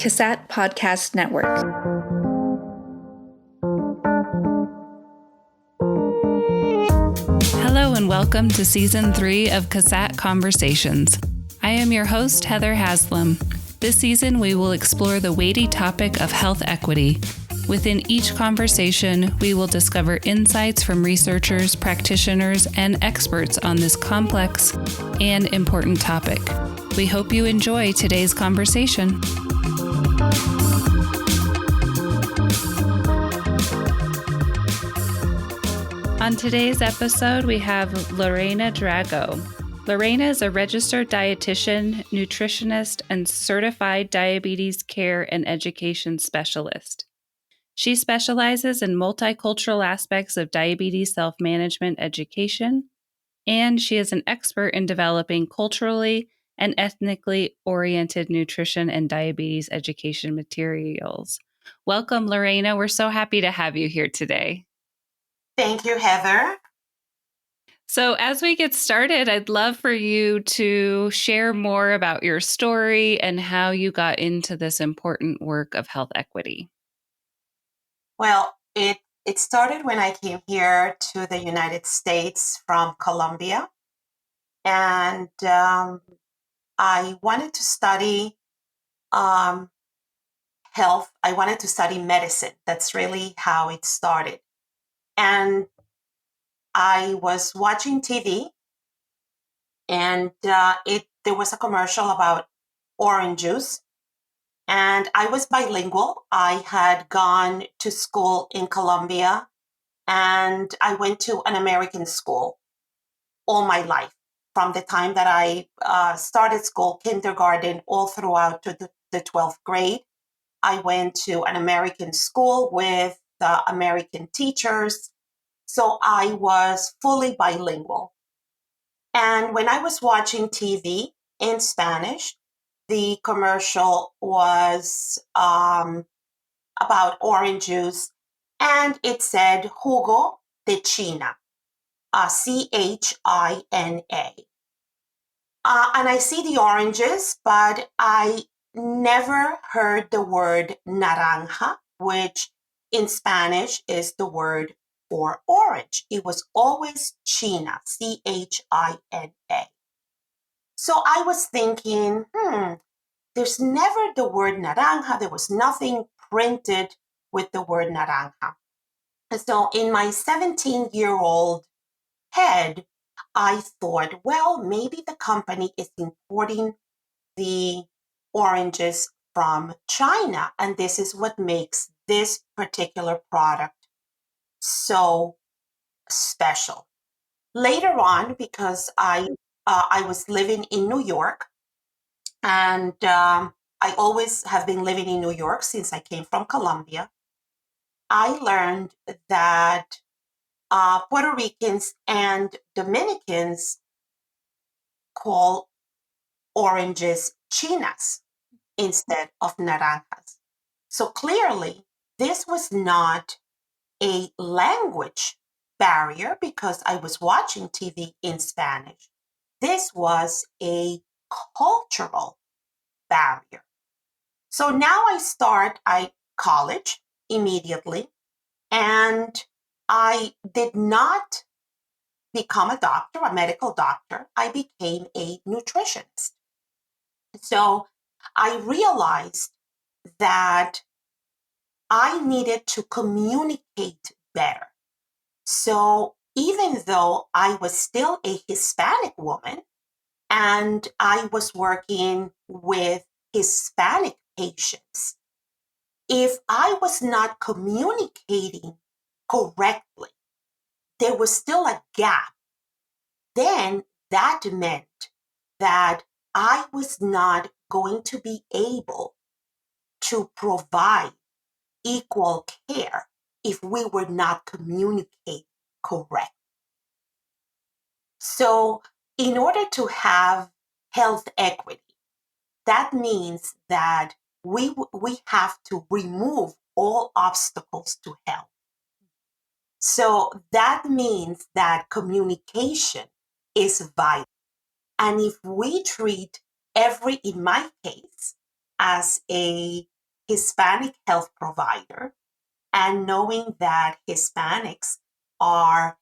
CASAT Podcast Network. Hello and welcome to Season 3 of CASAT Conversations. I am your host, Heather Haslam. This season, we will explore the weighty topic of health equity. Within each conversation, we will discover insights from researchers, practitioners, and experts on this complex and important topic. We hope you enjoy today's conversation. On today's episode, we have Lorena Drago. Lorena is a registered dietitian, nutritionist, and certified diabetes care and education specialist. She specializes in multicultural aspects of diabetes self-management education, and she is an expert in developing culturally and ethnically oriented nutrition and diabetes education materials. Welcome, Lorena. We're so happy to have you here today. Thank you, Heather. So as we get started, I'd love for you to share more about your story and how you got into this important work of health equity. Well, it started when I came here to the United States from Colombia. And I wanted to study health. I wanted to study medicine. That's really how it started. And I was watching TV, and there was a commercial about orange juice. And I was bilingual. I had gone to school in Colombia, and I went to an American school all my life. From the time that I started school, kindergarten, all throughout to the 12th grade, I went to an American school with American teachers. So I was fully bilingual. And when I was watching TV in Spanish, the commercial was about orange juice, and it said jugo de China, China. And I see the oranges, but I never heard the word naranja, which in Spanish is the word for orange. It was always China, China. So I was thinking, there's never the word naranja. There was nothing printed with the word naranja. And so in my 17-year-old head, I thought, well, maybe the company is importing the oranges from China, and this is what makes this particular product so special. Later on, because I was living in New York, and I always have been living in New York since I came from Colombia, I learned that Puerto Ricans and Dominicans call oranges chinas instead of naranjas. So clearly, this was not a language barrier because I was watching TV in Spanish. This was a cultural barrier. So now I start college immediately, and I did not become a doctor, a medical doctor. I became a nutritionist. So I realized that I needed to communicate better. So even though I was still a Hispanic woman and I was working with Hispanic patients, if I was not communicating correctly, there was still a gap. Then that meant that I was not going to be able to provide equal care if we were not communicating correctly. So in order to have health equity, that means that we have to remove all obstacles to health. So that means that communication is vital. And if we treat in my case, as a Hispanic health provider, and knowing that Hispanics are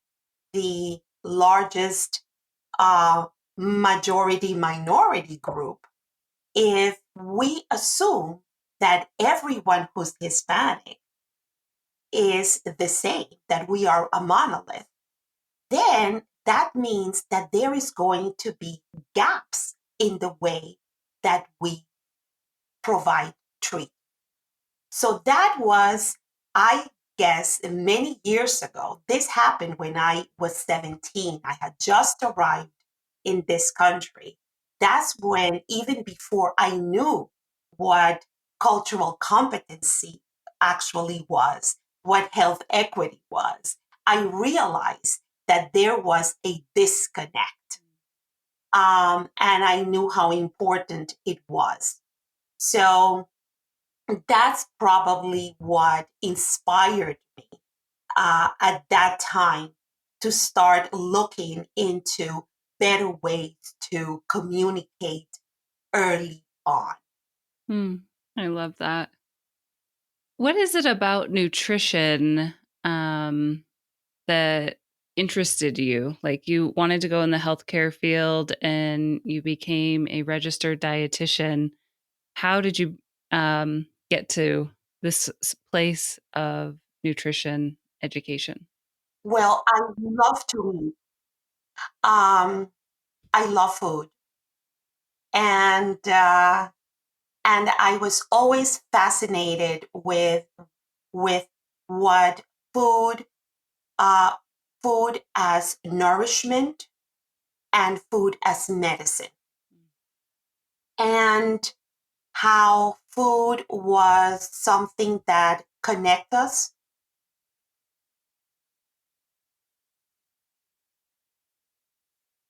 the largest majority minority group, if we assume that everyone who's Hispanic is the same, that we are a monolith, then that means that there is going to be gaps in the way that we provide treatment. So that was, I guess, many years ago. This happened when I was 17. I had just arrived in this country. That's when, even before I knew what cultural competency actually was, what health equity was, I realized that there was a disconnect. And I knew how important it was. So that's probably what inspired me at that time to start looking into better ways to communicate early on. I love that. What is it about nutrition that interested you? Like, you wanted to go in the healthcare field and you became a registered dietitian. How did you get to this place of nutrition education? Well, I love to eat. I love food, and I was always fascinated with what food uh, food as nourishment and food as medicine, and how food was something that connect us.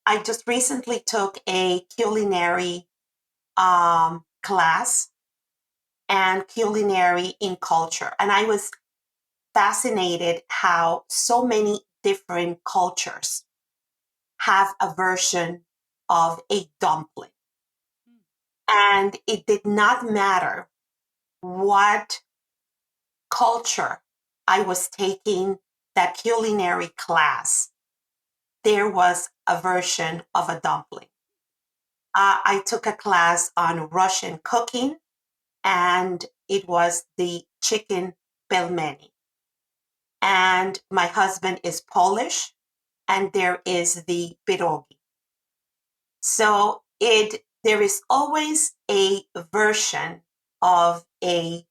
I just recently took a culinary class and culinary in culture, and I was fascinated how so many different cultures have a version of a dumpling. And it did not matter what culture I was taking that culinary class, there was a version of a dumpling. I took a class on Russian cooking, and it was the chicken pelmeni. And my husband is Polish, and there is the pierogi. So there is always a version of a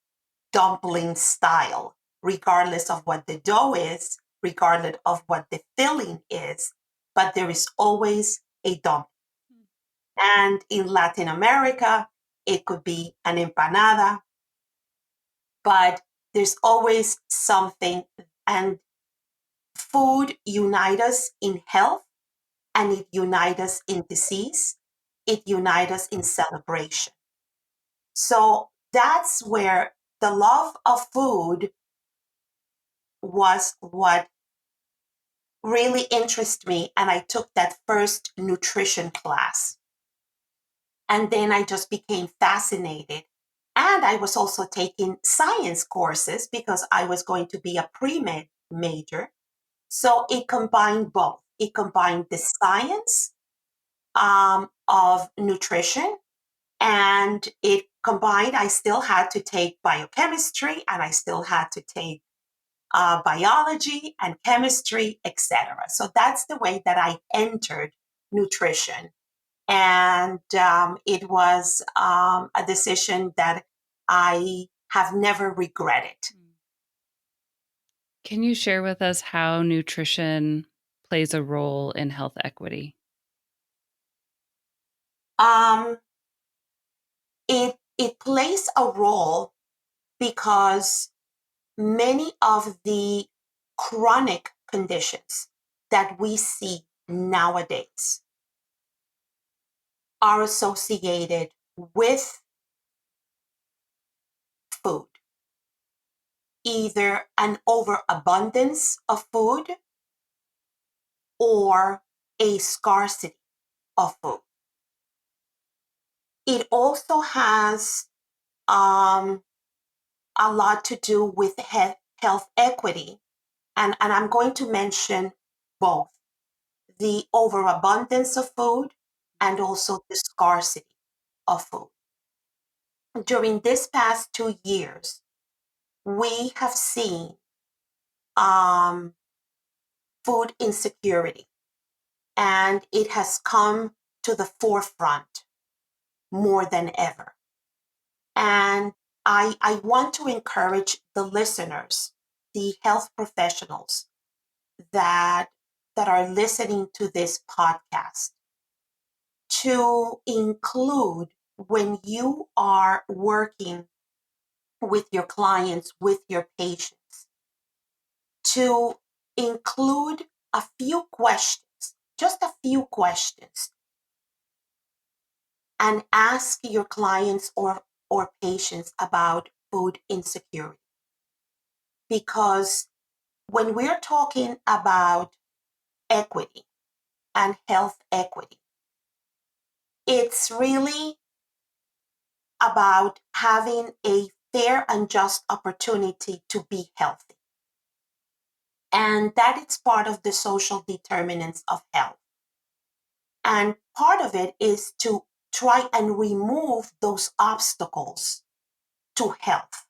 dumpling style, regardless of what the dough is, regardless of what the filling is, but there is always a dumpling. And in Latin America, it could be an empanada, but there's always something. And food unites us in health, and it unites us in disease. It unites us in celebration. So that's where the love of food was what really interested me. And I took that first nutrition class. And then I just became fascinated. And I was also taking science courses because I was going to be a pre-med major. So it combined both. It combined the science of nutrition, and it combined, I still had to take biochemistry, and I still had to take biology and chemistry, etc. So that's the way that I entered nutrition. And it was a decision that I have never regretted. Can you share with us how nutrition plays a role in health equity? Um, it plays a role because many of the chronic conditions that we see nowadays are associated with food, either an overabundance of food or a scarcity of food. It also has a lot to do with health equity. And I'm going to mention both the overabundance of food and also the scarcity of food. During this past 2 years, we have seen food insecurity, and it has come to the forefront more than ever. And I want to encourage the listeners, the health professionals that are listening to this podcast, to include, when you are working with your clients, with your patients, to include a few questions, just a few questions, and ask your clients or patients about food insecurity. Because when we're talking about equity and health equity, it's really about having a fair and just opportunity to be healthy. And that is part of the social determinants of health. And part of it is to try and remove those obstacles to health.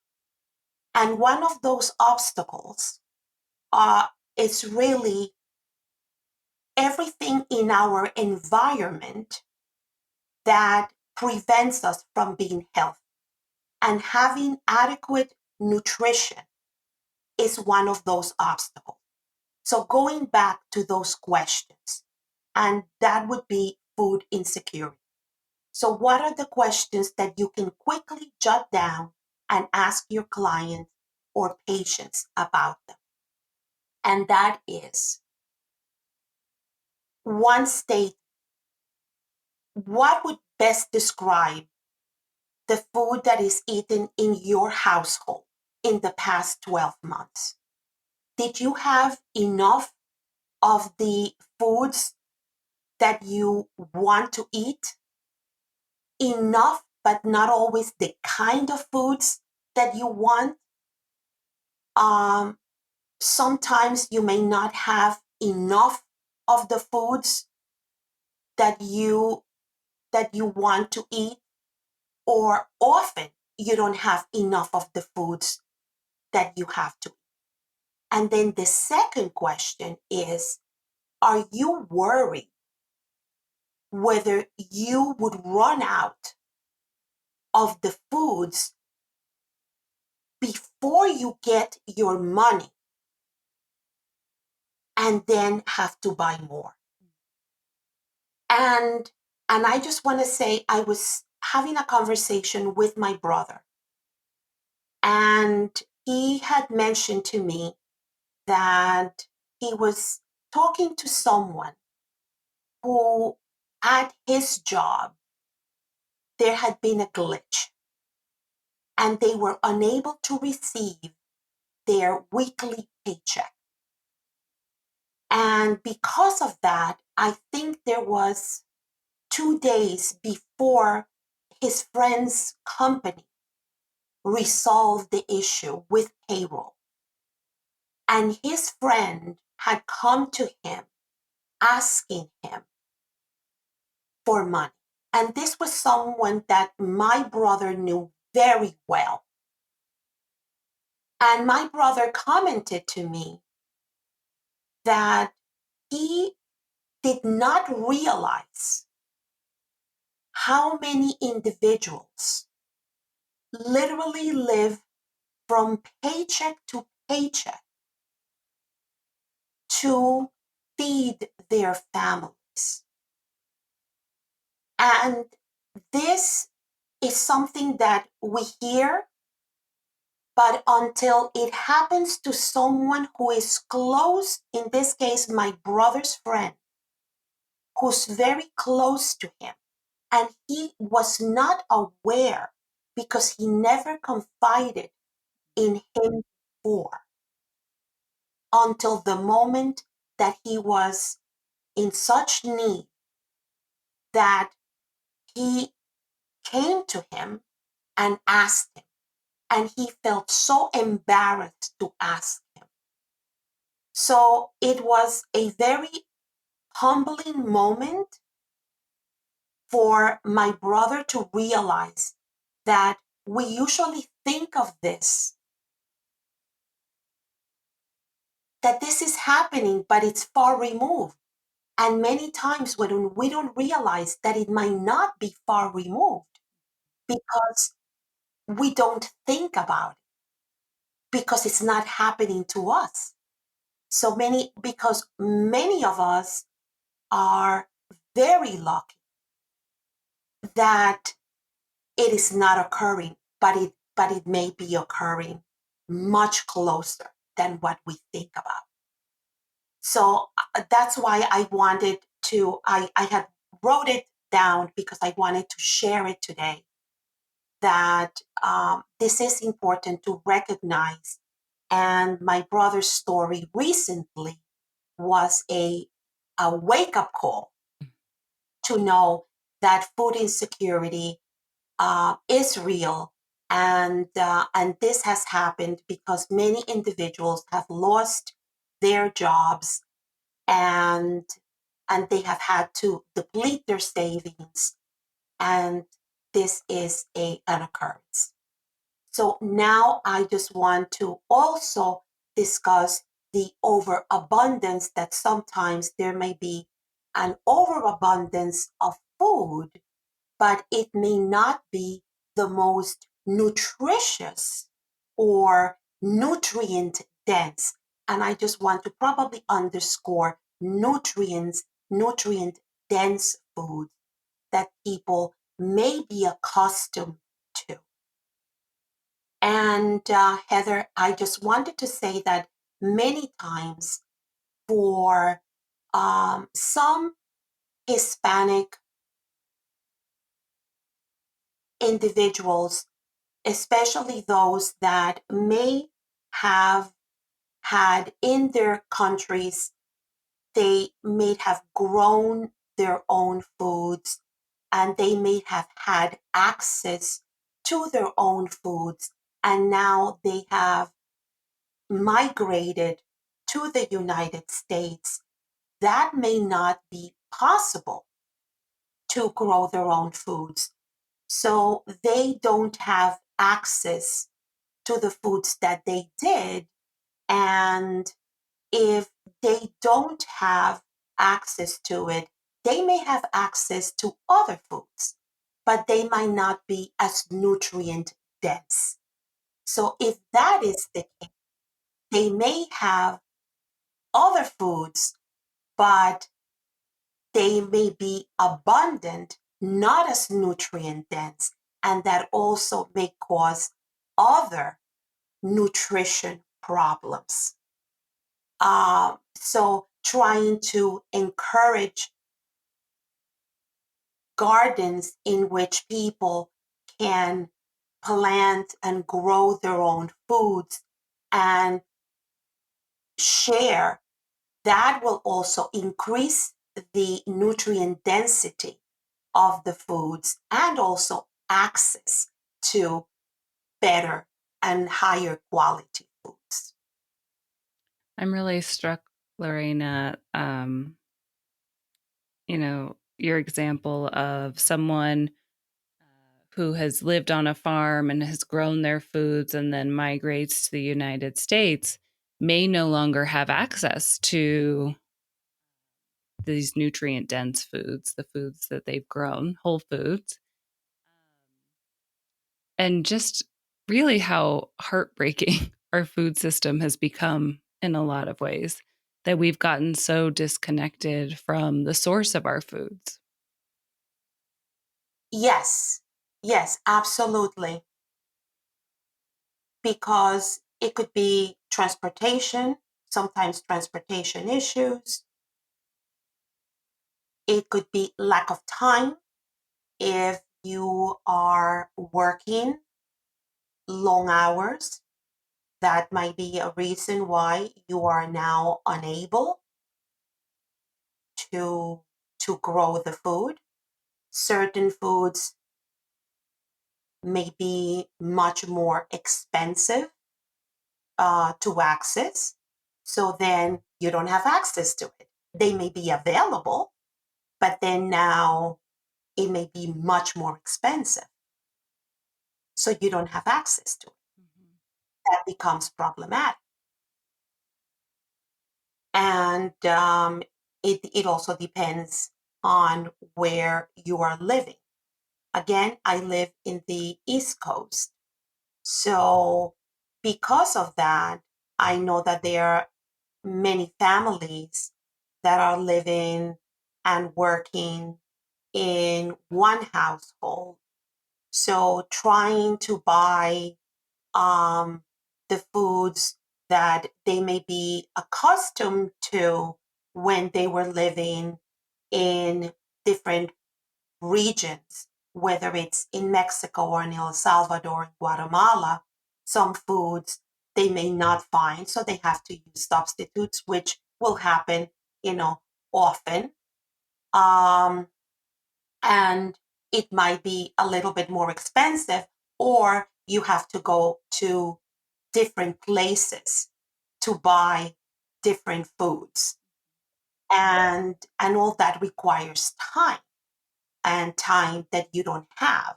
And one of those obstacles is really everything in our environment that prevents us from being healthy. And having adequate nutrition is one of those obstacles. So going back to those questions, and that would be food insecurity. So what are the questions that you can quickly jot down and ask your clients or patients about them? And that is, one state, what would best describe the food that is eaten in your household in the past 12 months? Did you have enough of the foods that you want to eat? Enough, but not always the kind of foods that you want? Sometimes you may not have enough of the foods that you want to eat, or often you don't have enough of the foods that you have to eat. And then the second question is, are you worried whether you would run out of the foods before you get your money and then have to buy more? And I just want to say, I was having a conversation with my brother, and he had mentioned to me that he was talking to someone who, at his job, there had been a glitch and they were unable to receive their weekly paycheck. And because of that, I think there was 2 days before his friend's company resolved the issue with payroll. And his friend had come to him asking him for money. And this was someone that my brother knew very well. And my brother commented to me that he did not realize how many individuals literally live from paycheck to paycheck to feed their families. And this is something that we hear, but until it happens to someone who is close, in this case, my brother's friend, who's very close to him, and he was not aware because he never confided in him before, until the moment that he was in such need that he came to him and asked him. and he felt so embarrassed to ask him. So it was a very humbling moment for my brother to realize that we usually think of this, that this is happening, but it's far removed. And many times when we don't realize that it might not be far removed because we don't think about it, because it's not happening to us. Because many of us are very lucky that it is not occurring, but it may be occurring much closer than what we think about. So that's why I had wrote it down because I wanted to share it today, that this is important to recognize. And my brother's story recently was a wake-up call to know that food insecurity is real, and this has happened because many individuals have lost their jobs, and they have had to deplete their savings, and this is an occurrence. So now I just want to also discuss the overabundance, that sometimes there may be an overabundance of food, but it may not be the most nutritious or nutrient dense. And I just want to probably underscore nutrient dense foods that people may be accustomed to. And Heather, I just wanted to say that many times for some Hispanic individuals, especially those that may have had in their countries, they may have grown their own foods, and they may have had access to their own foods, and now they have migrated to the United States. That may not be possible to grow their own foods. So they don't have access to the foods that they did. And if they don't have access to it, they may have access to other foods, but they might not be as nutrient dense. So if that is the case, they may have other foods, but they may be abundant, not as nutrient dense, and that also may cause other nutrition problems. So trying to encourage gardens in which people can plant and grow their own foods and share, that will also increase the nutrient density of the foods and also access to better and higher quality foods. I'm really struck, Lorena, your example of someone who has lived on a farm and has grown their foods and then migrates to the United States may no longer have access to these nutrient dense foods, the foods that they've grown, whole foods. And just really how heartbreaking our food system has become in a lot of ways, that we've gotten so disconnected from the source of our foods. Yes, absolutely. Because it could be transportation, sometimes transportation issues. It could be lack of time. If you are working long hours, that might be a reason why you are now unable to grow the food. Certain foods may be much more expensive to access. So then you don't have access to it. They may be available, but then now it may be much more expensive. So you don't have access to it. Mm-hmm. That becomes problematic. And it also depends on where you are living. Again, I live in the East Coast. So because of that, I know that there are many families that are living and working in one household. So trying to buy the foods that they may be accustomed to when they were living in different regions, whether it's in Mexico or in El Salvador and Guatemala, some foods they may not find, so they have to use substitutes, which will happen, often. And it might be a little bit more expensive, or you have to go to different places to buy different foods. And all that requires time, and time that you don't have.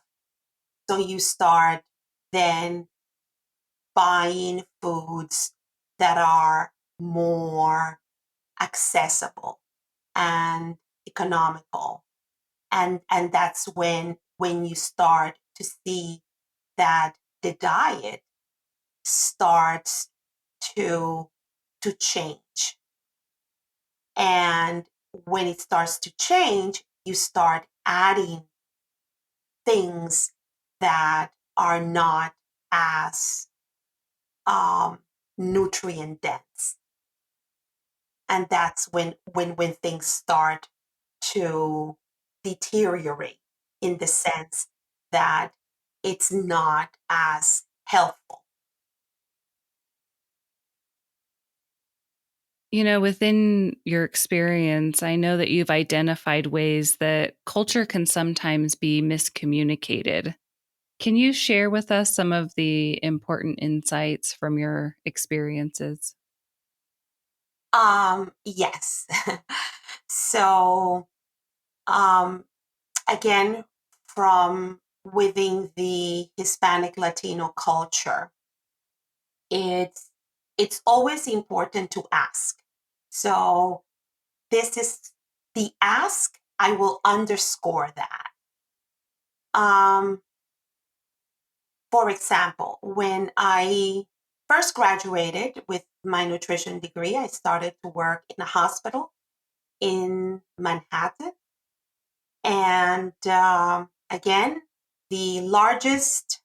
So you start then buying foods that are more accessible and economical. And that's when you start to see that the diet starts to change. And when it starts to change, you start adding things that are not as nutrient dense. And that's when things start to deteriorate, in the sense that it's not as helpful. Within your experience, I know that you've identified ways that culture can sometimes be miscommunicated. Can you share with us some of the important insights from your experiences? Yes. So, um, again, from within the Hispanic Latino culture, it's always important to ask. So this is the ask. I will underscore that. For example, when I first graduated with my nutrition degree, I started to work in a hospital in Manhattan. And again, the largest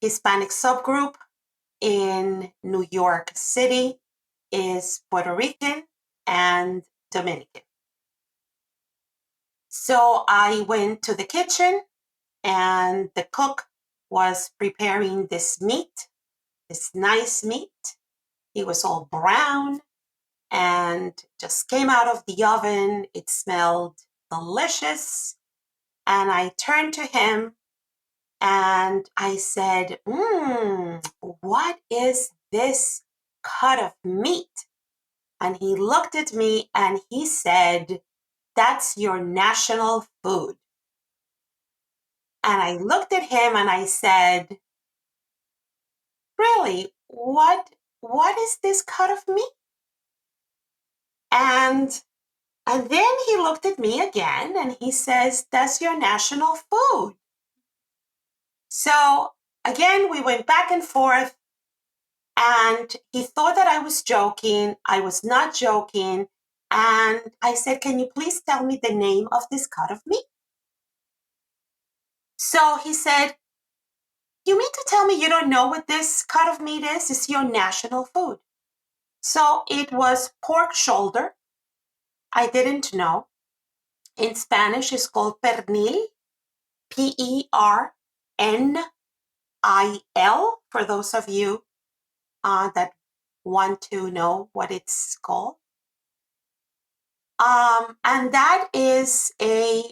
Hispanic subgroup in New York City is Puerto Rican and Dominican. So I went to the kitchen, and the cook was preparing this meat, this nice meat. It was all brown and just came out of the oven. It smelled delicious. And I turned to him and I said, what is this cut of meat? And he looked at me and he said, that's your national food. And I looked at him and I said, really, what is this cut of meat? And then he looked at me again and he says, that's your national food. So again, we went back and forth, and he thought that I was joking. I was not joking. And I said, can you please tell me the name of this cut of meat? So he said, you mean to tell me you don't know what this cut of meat is? It's your national food. So it was pork shoulder. I didn't know. In Spanish, it's called pernil, Pernil, for those of you that want to know what it's called. And that is a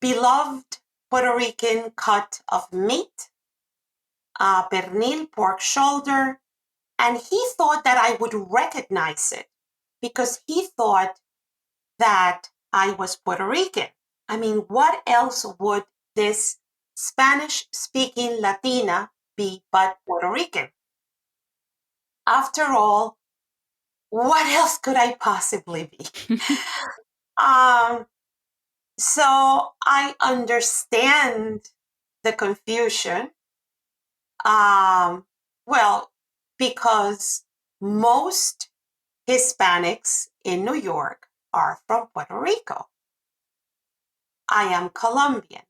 beloved Puerto Rican cut of meat, pernil, pork shoulder, and he thought that I would recognize it because he thought that I was Puerto Rican. I mean, what else would this Spanish-speaking Latina be but Puerto Rican? After all, what else could I possibly be? So I understand the confusion. Well, because most Hispanics in New York are from Puerto Rico. I am Colombian.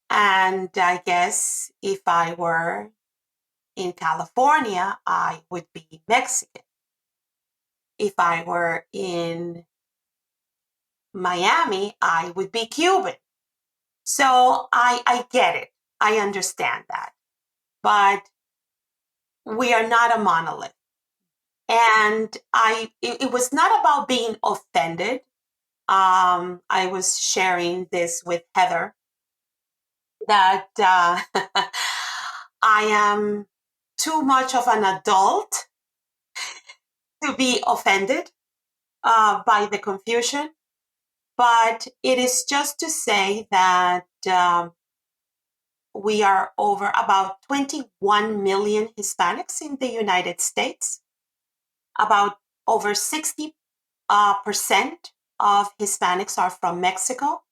And I guess if I were in California, I would be Mexican. If I were in Miami, I would be Cuban. So I get it. I understand that. But we are not a monolith. And it was not about being offended. I was sharing this with Heather that I am too much of an adult to be offended by the confusion. But it is just to say that we are over about 21 million Hispanics in the United States. About over 60% of Hispanics are from Mexico.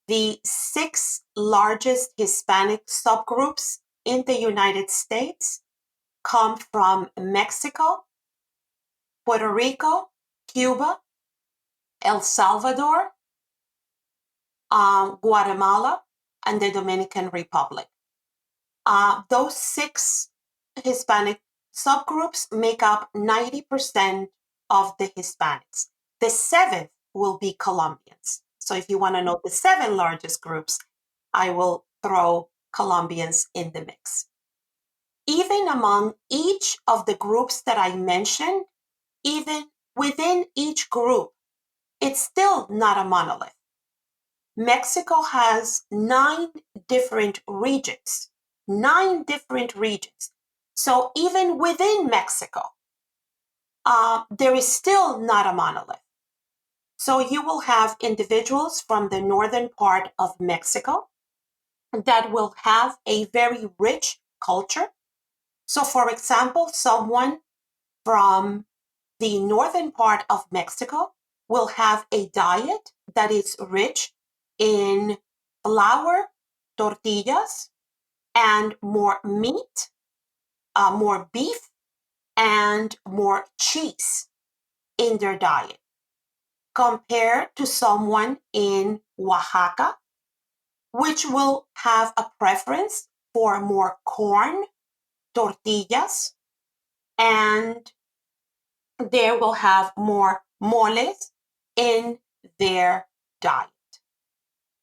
The 6 largest Hispanic subgroups in the United States come from Mexico, Puerto Rico, Cuba, El Salvador, Guatemala, and the Dominican Republic. Those 6 Hispanic subgroups make up 90% of the Hispanics. The 7th will be Colombians. So if you want to know the 7 largest groups, I will throw Colombians in the mix. Even among each of the groups that I mentioned, even within each group, it's still not a monolith. Mexico has 9 different regions. 9 different regions. So even within Mexico, there is still not a monolith. So you will have individuals from the northern part of Mexico that will have a very rich culture. So for example, someone from the northern part of Mexico will have a diet that is rich in flour, tortillas, and more meat, more beef, and more cheese in their diet, compared to someone in Oaxaca, which will have a preference for more corn, tortillas, and they will have more moles in their diet.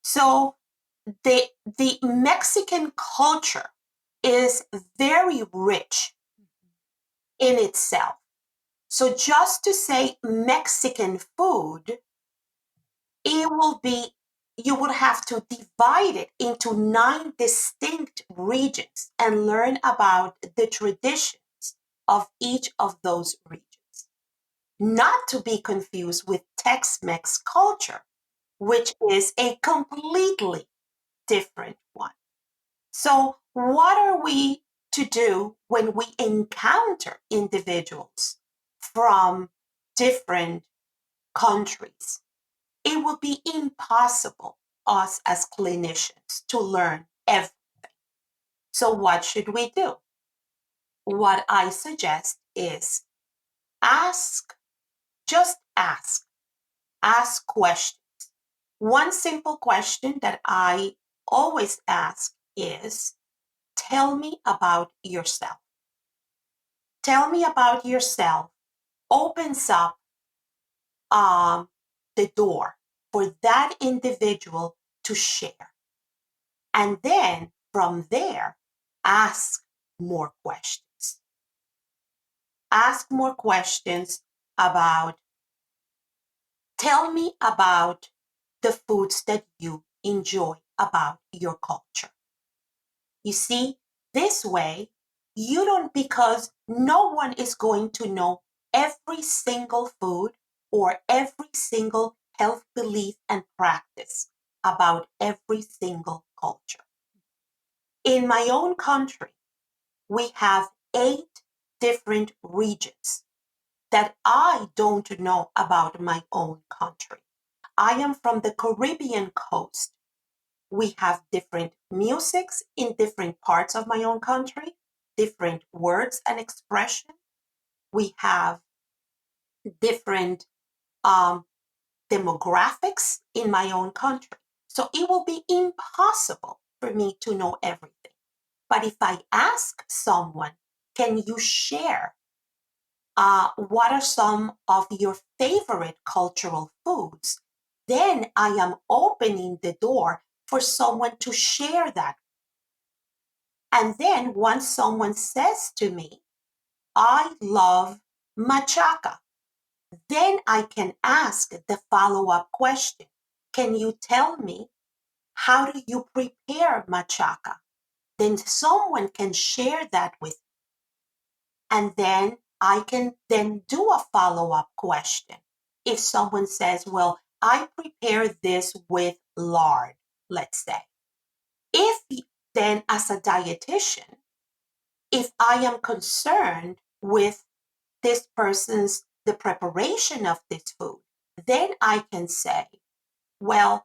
So the Mexican culture is very rich in itself. So just to say Mexican food, it will be, you would have to divide it into 9 distinct regions and learn about the traditions of each of those regions. Not to be confused with Tex-Mex culture, which is a completely different one. So what are we to do when we encounter individuals from different countries? It would be impossible us as clinicians to learn everything. So what should we do? What I suggest is just ask questions. One simple question that I always ask is, tell me about yourself. Tell me about yourself opens up the door for that individual to share. And then from there, ask more questions. Ask more questions about, tell me about the foods that you enjoy about your culture. You see, this way, you don't, because no one is going to know every single food or every single health belief and practice about every single culture. In my own country, we have 8 different regions that I don't know about my own country. I am from the Caribbean coast. We have different musics in different parts of my own country, different words and expression. We have different demographics in my own country. So it will be impossible for me to know everything. But if I ask someone, can you share what are some of your favorite cultural foods? Then I am opening the door for someone to share that. And then once someone says to me, I love machaca, then I can ask the follow-up question. Can you tell me, how do you prepare machaca? Then someone can share that with me. And then I can then do a follow-up question. If someone says, well, I prepare this with lard, let's say. If then as a dietitian, if I am concerned with this person's, the preparation of this food, then I can say, well,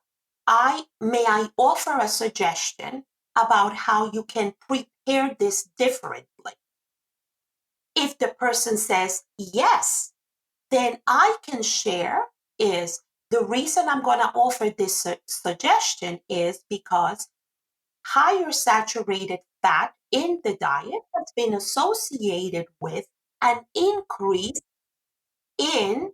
may I offer a suggestion about how you can prepare this differently? If the person says yes, then I can share is the reason I'm going to offer this suggestion is because higher saturated fat in the diet has been associated with an increase in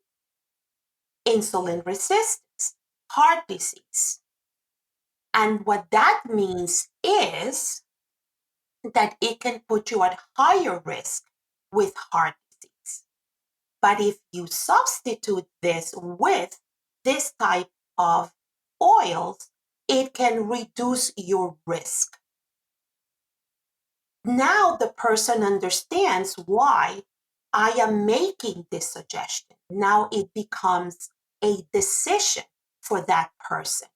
insulin resistance, heart disease. And what that means is that it can put you at higher risk with heart disease. But if you substitute this with this type of oils, it can reduce your risk. Now the person understands why I am making this suggestion. Now it becomes a decision for that person.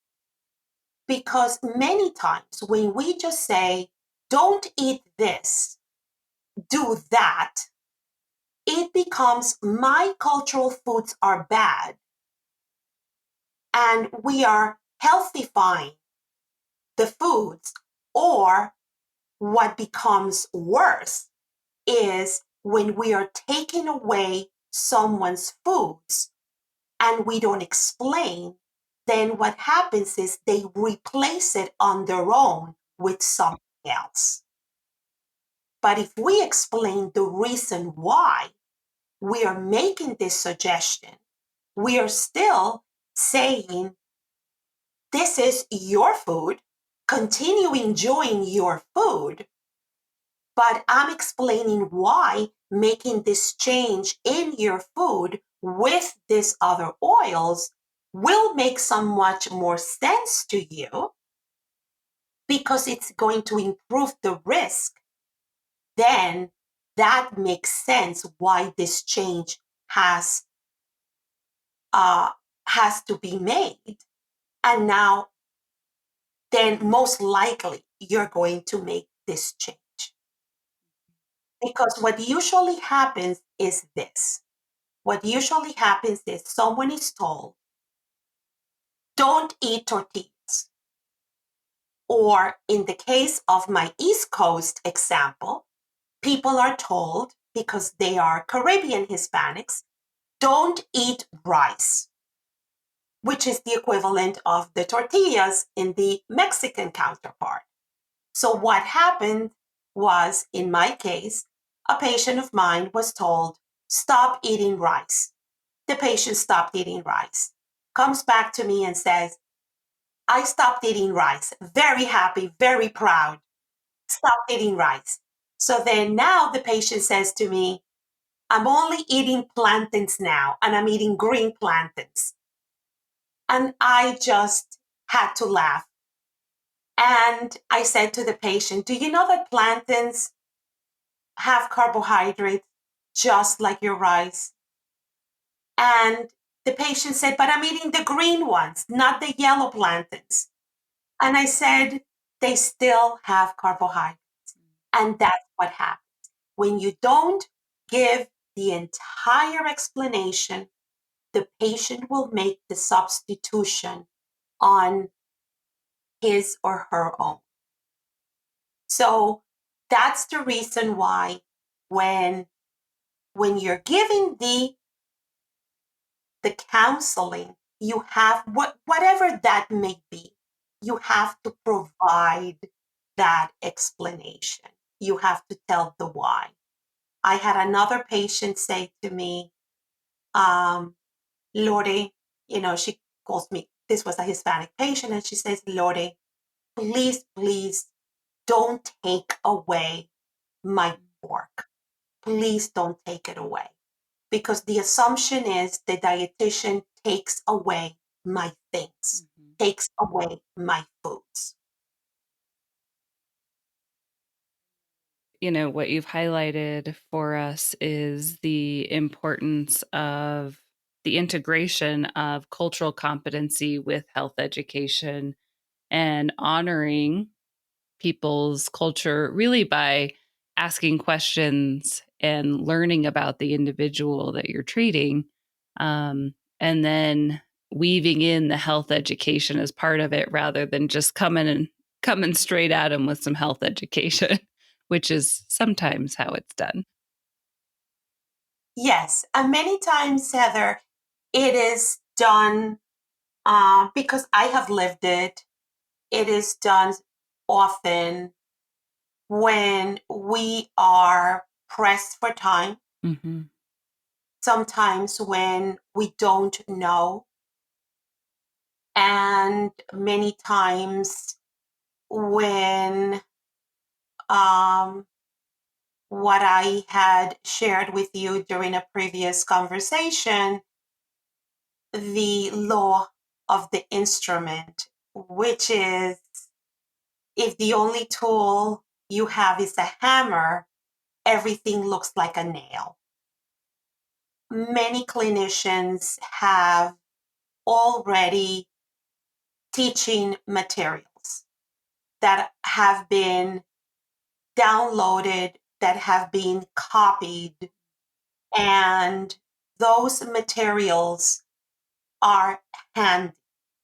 Because many times when we just say, don't eat this, do that, it becomes my cultural foods are bad. And we are healthifying the foods, or what becomes worse is when we are taking away someone's foods and we don't explain, then what happens is they replace it on their own with something else. But if we explain the reason why we are making this suggestion, we are still saying, this is your food, continue enjoying your food, but I'm explaining why making this change in your food with these other oils will make so much more sense to you because it's going to improve the risk. Then that makes sense why this change has to be made. And now, then most likely you're going to make this change. Because what usually happens is this. What usually happens is someone is told, don't eat tortillas. Or in the case of my East Coast example, people are told, because they are Caribbean Hispanics, don't eat rice, which is the equivalent of the tortillas in the Mexican counterpart. So what happened was, in my case, a patient of mine was told, stop eating rice. The patient stopped eating rice, comes back to me and says, I stopped eating rice. Very happy, very proud. Stopped eating rice. So then now the patient says to me, I'm only eating plantains now, and I'm eating green plantains. And I just had to laugh And I said to the patient, do you know that plantains have carbohydrates just like your rice? And the patient said, but I'm eating the green ones, not the yellow plantains. And I said, they still have carbohydrates. And that's what happens. When you don't give the entire explanation, the patient will make the substitution on his or her own. So that's the reason why when you're giving the counseling, you have whatever that may be, you have to provide that explanation. You have to tell the why. I had another patient say to me, Lore, she calls me, this was a Hispanic patient, and she says, Lore, please, please don't take away my pork. Please don't take it away. Because the assumption is the dietitian takes away my things, takes away my foods. What you've highlighted for us is the importance of the integration of cultural competency with health education and honoring people's culture really by asking questions and learning about the individual that you're treating, and then weaving in the health education as part of it rather than just coming straight at them with some health education, which is sometimes how it's done. Yes, and many times, Heather, it is done because I have lived it. It is done often when we are pressed for time. Mm-hmm. Sometimes when we don't know, and many times when what I had shared with you during a previous conversation, the law of the instrument, which is if the only tool you have is a hammer, everything looks like a nail. Many clinicians have already teaching materials that have been downloaded, that have been copied, and those materials are handy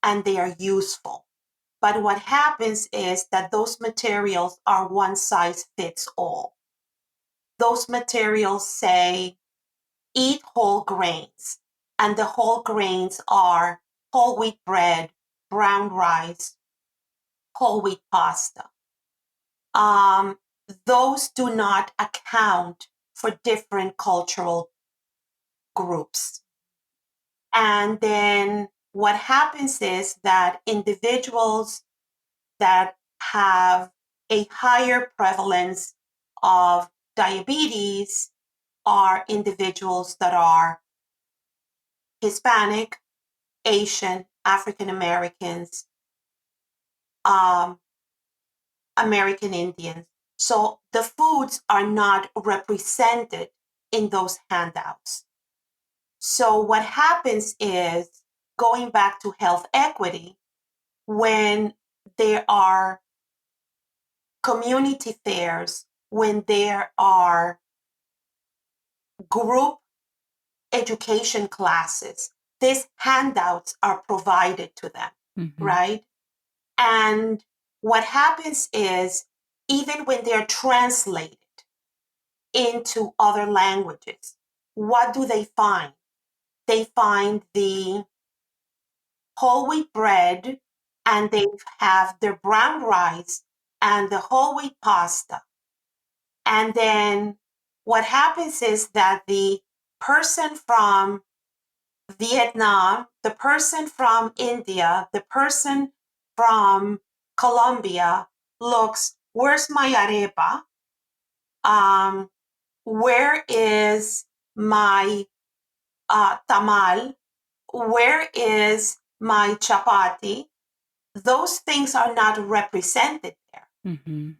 and they are useful. But what happens is that those materials are one size fits all. Those materials say, eat whole grains, and the whole grains are whole wheat bread, brown rice, whole wheat pasta. Those do not account for different cultural groups. And then what happens is that individuals that have a higher prevalence of diabetes are individuals that are Hispanic, Asian, African Americans, American Indians. So the foods are not represented in those handouts. So what happens is, going back to health equity, when there are community fairs, when there are group education classes, these handouts are provided to them, right? And what happens is, even when they're translated into other languages, what do they find? They find the whole wheat bread, and they have their brown rice and the whole wheat pasta. And then what happens is that the person from Vietnam, the person from India, the person from Colombia looks, where's my arepa? Where is my tamal? Where is my chapati? those things are not represented there. Mm-hmm.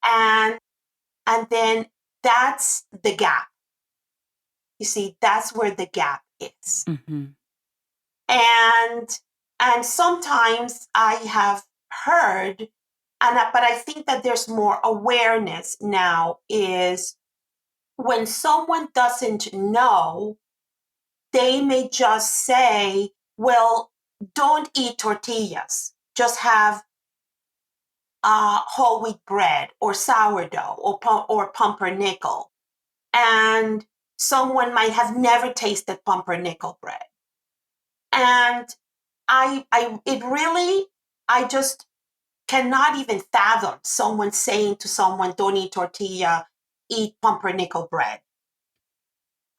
And then that's the gap. You see, that's where the gap is. Mm-hmm. And sometimes I have heard, but I think that there's more awareness now, is when someone doesn't know, they may just say, well, don't eat tortillas, just have whole wheat bread or sourdough or pumpernickel. And someone might have never tasted pumpernickel bread. And I just cannot even fathom someone saying to someone, don't eat tortilla, eat pumpernickel bread.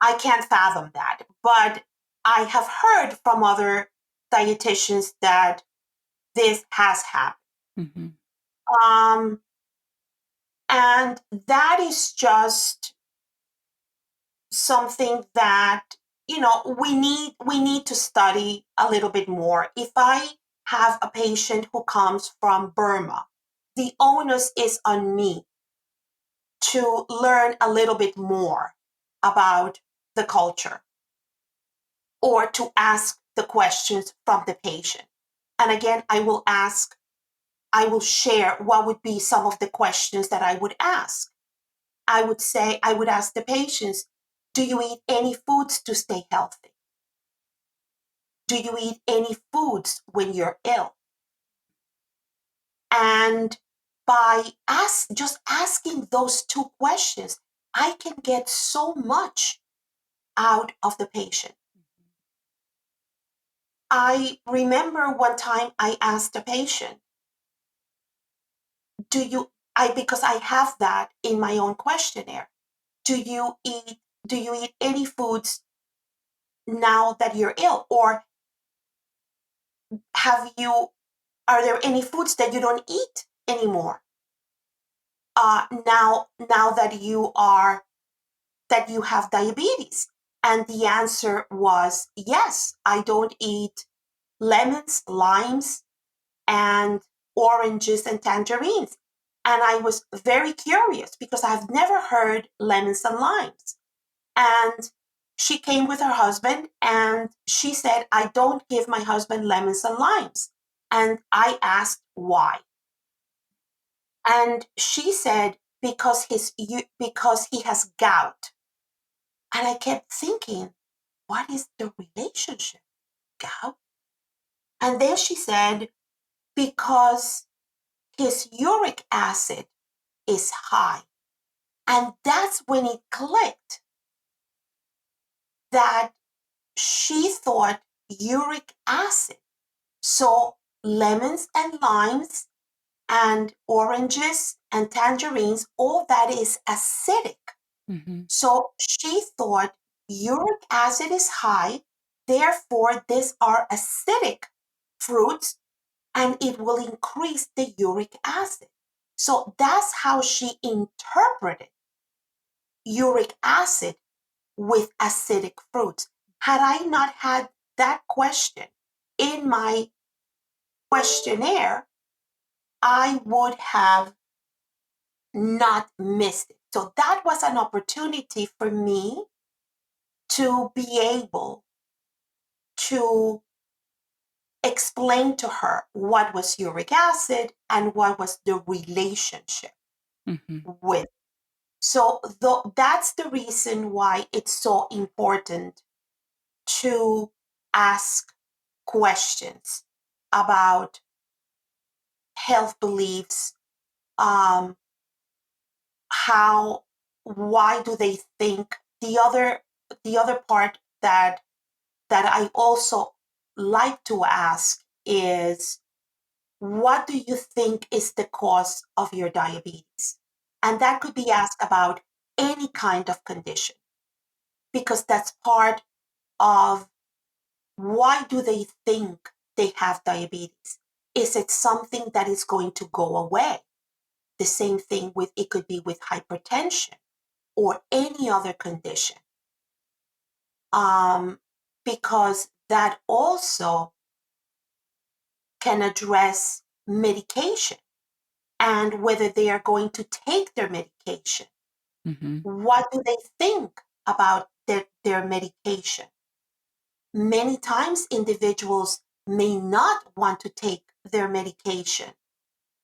I can't fathom that. But I have heard from other dietitians that this has happened. Mm-hmm. And that is just something that, we need to study a little bit more. If I have a patient who comes from Burma, the onus is on me to learn a little bit more about the culture, or to ask the questions from the patient. And again, I will share what would be some of the questions that I would ask. I would ask the patients, do you eat any foods to stay healthy? Do you eat any foods when you're ill? And by just asking those two questions, I can get so much out of the patient. I remember one time I asked a patient, because I have that in my own questionnaire. Do you eat any foods now that you're ill? Or are there any foods that you don't eat anymore? Now that you have diabetes? And the answer was yes, I don't eat lemons, limes, and oranges and tangerines. And I was very curious because I've never heard lemons and limes. And she came with her husband and she said, I don't give my husband lemons and limes. And I asked why. And she said, because he has gout. And I kept thinking, what is the relationship? Gout? And then she said, because his uric acid is high. And that's when it clicked that she thought uric acid. So lemons and limes and oranges and tangerines, all that is acidic. Mm-hmm. So she thought uric acid is high, therefore these are acidic fruits and it will increase the uric acid. So that's how she interpreted uric acid with acidic fruits. Had I not had that question in my questionnaire, I would have not missed it. So that was an opportunity for me to be able to explain to her what was uric acid and what was the relationship Mm-hmm. with. So that's the reason why it's so important to ask questions about health beliefs. Why do they think? The other part that I also like to ask is, what do you think is the cause of your diabetes? And that could be asked about any kind of condition, because that's part of, why do they think they have diabetes? Is it something that is going to go away? The same thing it could be with hypertension or any other condition. Because that also can address medication and whether they are going to take their medication. Mm-hmm. What do they think about their medication? Many times individuals may not want to take their medication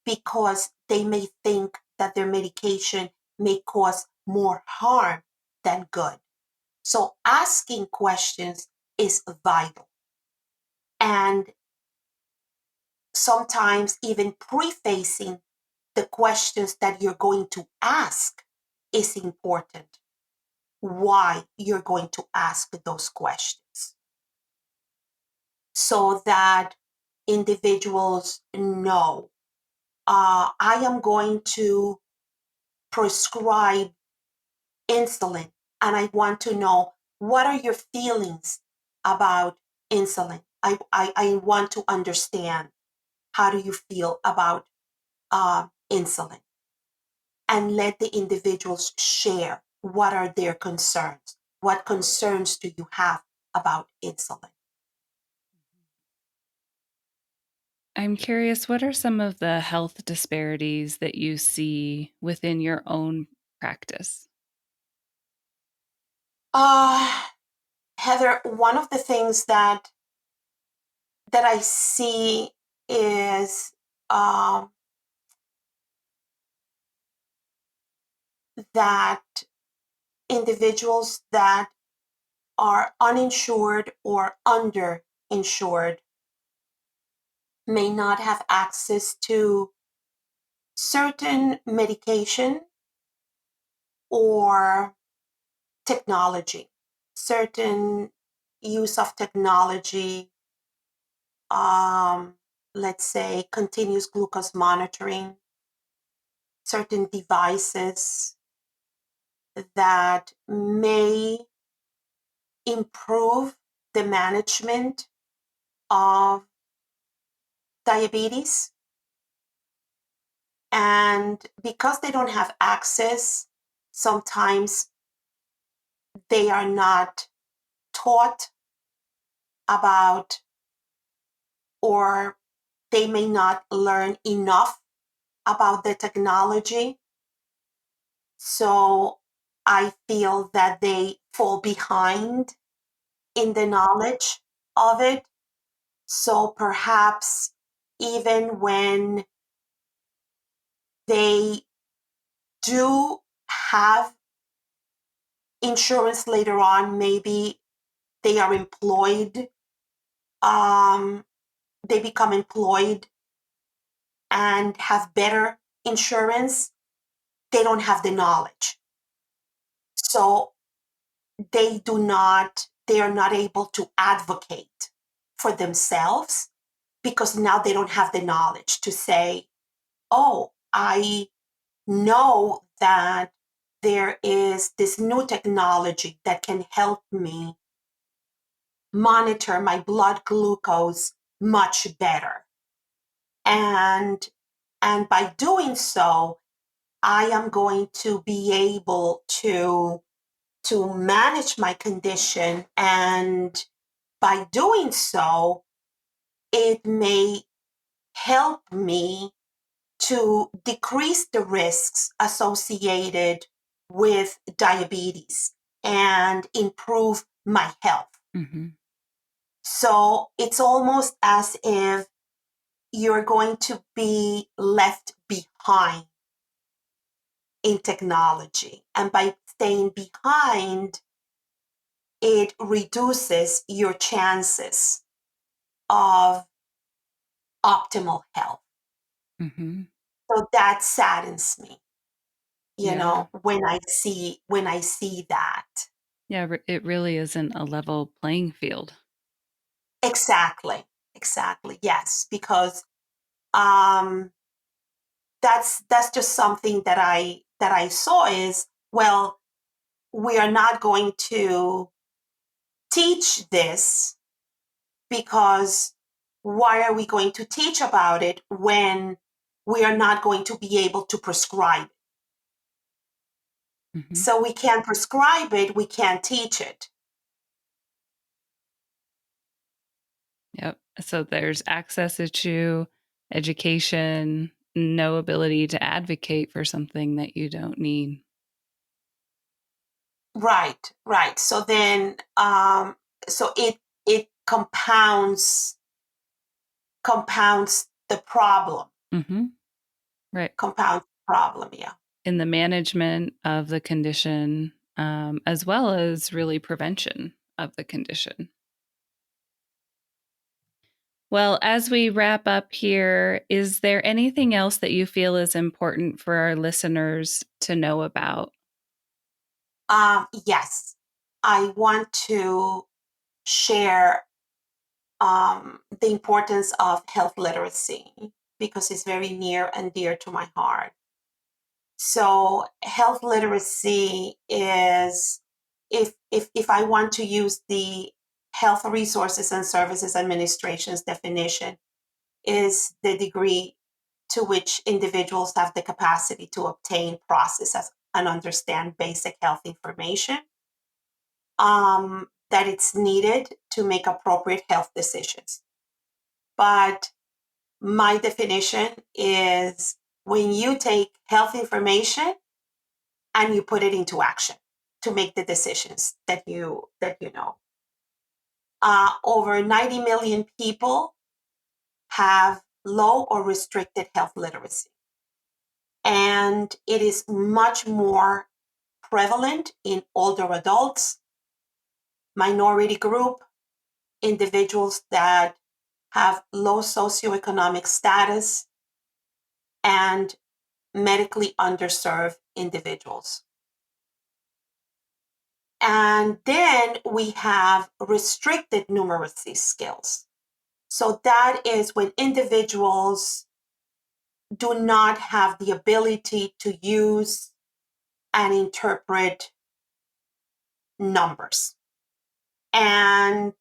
because they may think that their medication may cause more harm than good. So asking questions is vital. And sometimes even prefacing the questions that you're going to ask is important. Why you're going to ask those questions, so that individuals know, I am going to prescribe insulin, and I want to know, what are your feelings about insulin? I want to understand, how do you feel about insulin? And let the individuals share, what are their concerns? What concerns do you have about insulin? I'm curious, what are some of the health disparities that you see within your own practice? Heather, one of the things that I see is that individuals that are uninsured or underinsured may not have access to certain medication or technology, certain use of technology, let's say continuous glucose monitoring, certain devices that may improve the management of diabetes. And because they don't have access, sometimes they are not taught about, or they may not learn enough about the technology. So I feel that they fall behind in the knowledge of it. So perhaps even when they do have insurance later on, maybe they are employed, they become employed and have better insurance, they don't have the knowledge. So they are not able to advocate for themselves, because now they don't have the knowledge to say, oh, I know that there is this new technology that can help me monitor my blood glucose much better. And by doing so, I am going to be able to manage my condition. And by doing so, it may help me to decrease the risks associated with diabetes and improve my health. Mm-hmm. So it's almost as if you're going to be left behind in technology. And by staying behind, it reduces your chances of optimal health. Mm-hmm. So that saddens me, Yeah. when I see that. Yeah, it really isn't a level playing field. Exactly. Yes, because um, that's just something that I saw is, well, we are not going to teach this, because why are we going to teach about it when we are not going to be able to prescribe it? Mm-hmm. So we can't prescribe it, we can't teach it. Yep. So there's access issue, education, no ability to advocate for something that you don't need. Right, right. So then, so it compounds the problem. Mm-hmm. Right. Compounds the problem. Yeah. In the management of the condition, as well as really prevention of the condition. Well, as we wrap up here, is there anything else that you feel is important for our listeners to know about? Yes, I want to share the importance of health literacy because it's very near and dear to my heart. So, health literacy is, if I want to use the Health Resources and Services Administration's definition, is the degree to which individuals have the capacity to obtain, process, and understand basic health information that it's needed to make appropriate health decisions. But my definition is when you take health information and you put it into action to make the decisions that you know. Over 90 million people have low or restricted health literacy. And it is much more prevalent in older adults, minority group, individuals that have low socioeconomic status, and medically underserved individuals. And then we have restricted numeracy skills. So that is when individuals do not have the ability to use and interpret numbers. And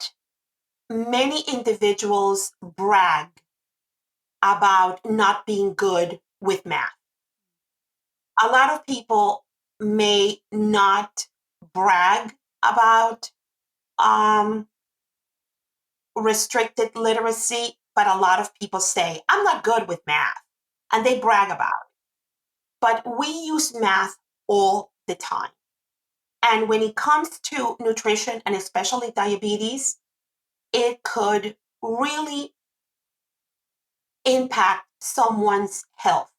many individuals brag about not being good with math. A lot of people may not brag about restricted literacy, but a lot of people say, I'm not good with math, and they brag about it. But we use math all the time. And when it comes to nutrition and especially diabetes, it could really impact someone's health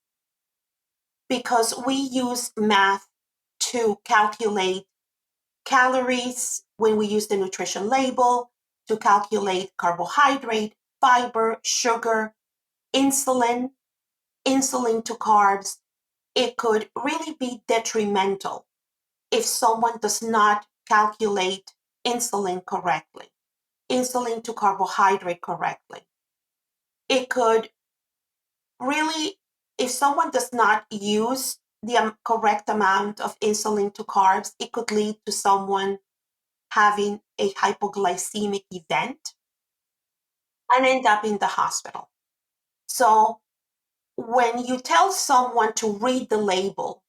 because we use math to calculate calories when we use the nutrition label, to calculate carbohydrate, fiber, sugar, insulin to carbs. It could really be detrimental if someone does not calculate insulin correctly, insulin to carbohydrate correctly. It could really, if someone does not use the correct amount of insulin to carbs, it could lead to someone having a hypoglycemic event and end up in the hospital. So when you tell someone to read the label,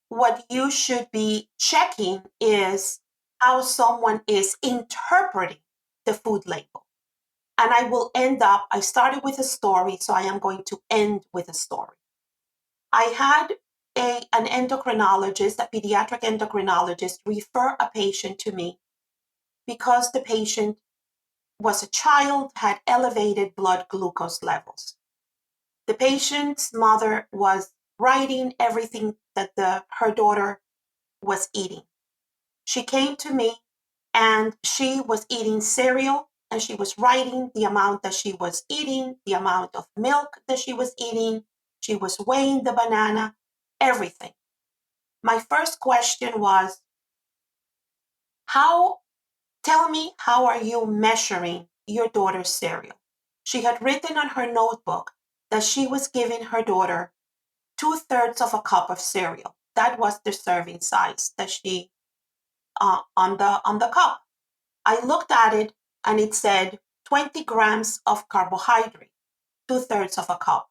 what you should be checking is how someone is interpreting the food label. And I started with a story, so I am going to end with a story. I had an endocrinologist, a pediatric endocrinologist, refer a patient to me because the patient was a child, had elevated blood glucose levels. The patient's mother was writing everything that her daughter was eating. She came to me and she was eating cereal and she was writing the amount that she was eating, the amount of milk that she was eating. She was weighing the banana, everything. My first question was, tell me, how are you measuring your daughter's cereal? She had written on her notebook that she was giving her daughter 2/3 of a cup of cereal. That was the serving size that she on the cup. I looked at it and it said 20 grams of carbohydrate, 2/3 of a cup.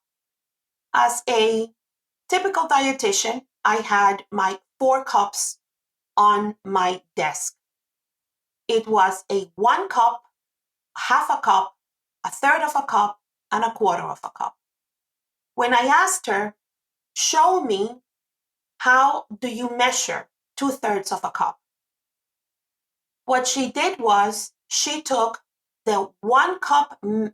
As a typical dietitian, I had my 4 cups on my desk. It was a 1 cup, half a cup, a third of a cup, and a quarter of a cup. When I asked her, show me how do you measure 2/3 of a cup? What she did was she took the 1 cup, and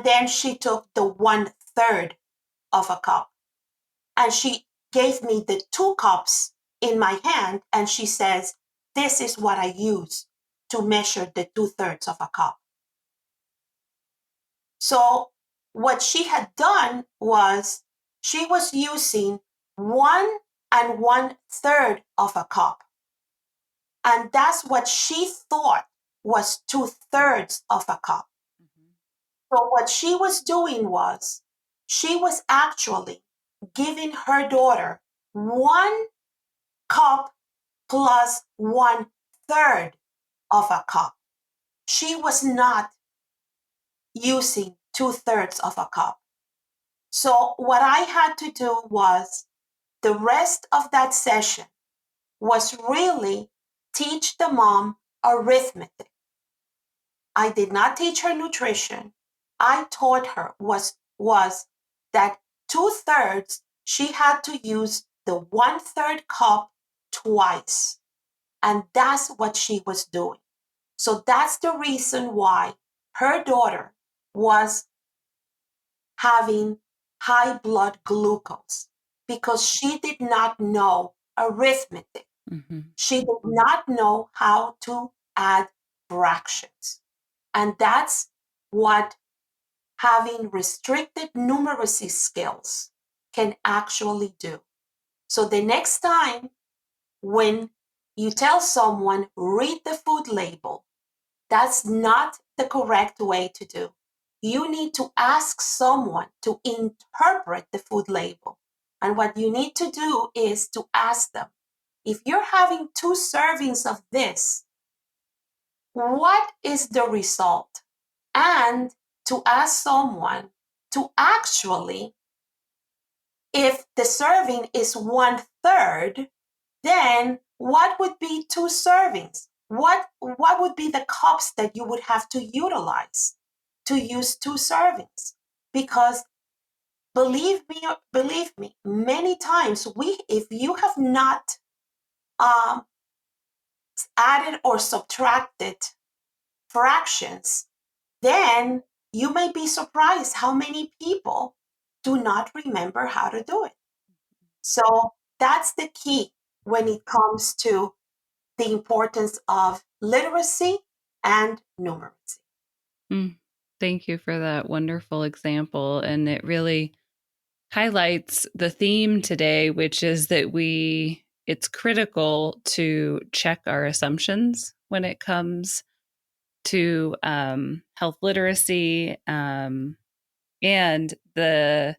then she took the 1/3 of a cup. And she gave me the 2 cups in my hand, and she says, this is what I use to measure the 2/3 of a cup. So what she had done was she was using 1 1/3 of a cup. And that's what she thought was 2/3 of a cup. Mm-hmm. So what she was doing was she was actually giving her daughter 1 cup plus 1/3 of a cup. She was not using 2/3 of a cup. So what I had to do was the rest of that session was really teach the mom arithmetic. I did not teach her nutrition. I taught her was that 2/3 she had to use the 1/3 cup twice. And that's what she was doing. So that's the reason why her daughter was having high blood glucose, because she did not know arithmetic. Mm-hmm. She did not know how to add fractions. And that's what having restricted numeracy skills can actually do. So the next time when you tell someone, read the food label, that's not the correct way to do. You need to ask someone to interpret the food label. And what you need to do is to ask them, if you're having 2 servings of this, what is the result? And to ask someone to actually, if the serving is 1/3, then what would be 2 servings? What would be the cups that you would have to utilize to use 2 servings? Because believe me, many times if you have not added or subtracted fractions, then you may be surprised how many people do not remember how to do it. So that's the key when it comes to the importance of literacy and numeracy. Thank you for that wonderful example. And it really highlights the theme today, which is that it's critical to check our assumptions when it comes to health literacy and the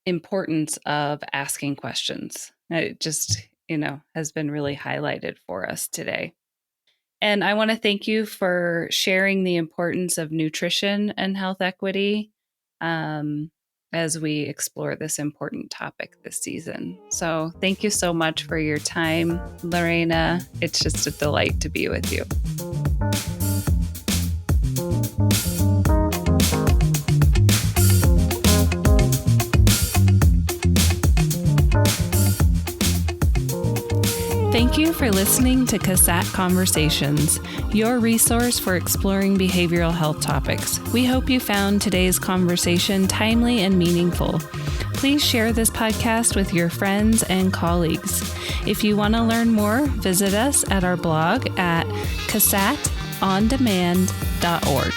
importance of asking questions. It just, has been really highlighted for us today. And I want to thank you for sharing the importance of nutrition and health equity as we explore this important topic this season. So thank you so much for your time, Lorena. It's just a delight to be with you. Thank you for listening to CASAT Conversations, your resource for exploring behavioral health topics. We hope you found today's conversation timely and meaningful. Please share this podcast with your friends and colleagues. If you want to learn more, visit us at our blog at CASATOnDemand.org.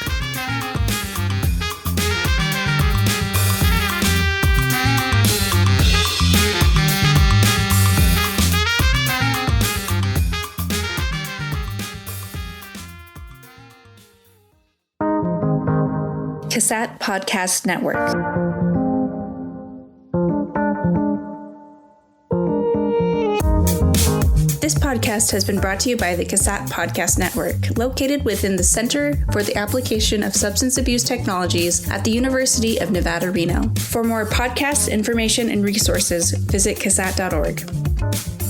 CASAT Podcast Network. This podcast has been brought to you by the CASAT Podcast Network, located within the Center for the Application of Substance Abuse Technologies at the University of Nevada, Reno. For more podcast information and resources, visit CASAT.org.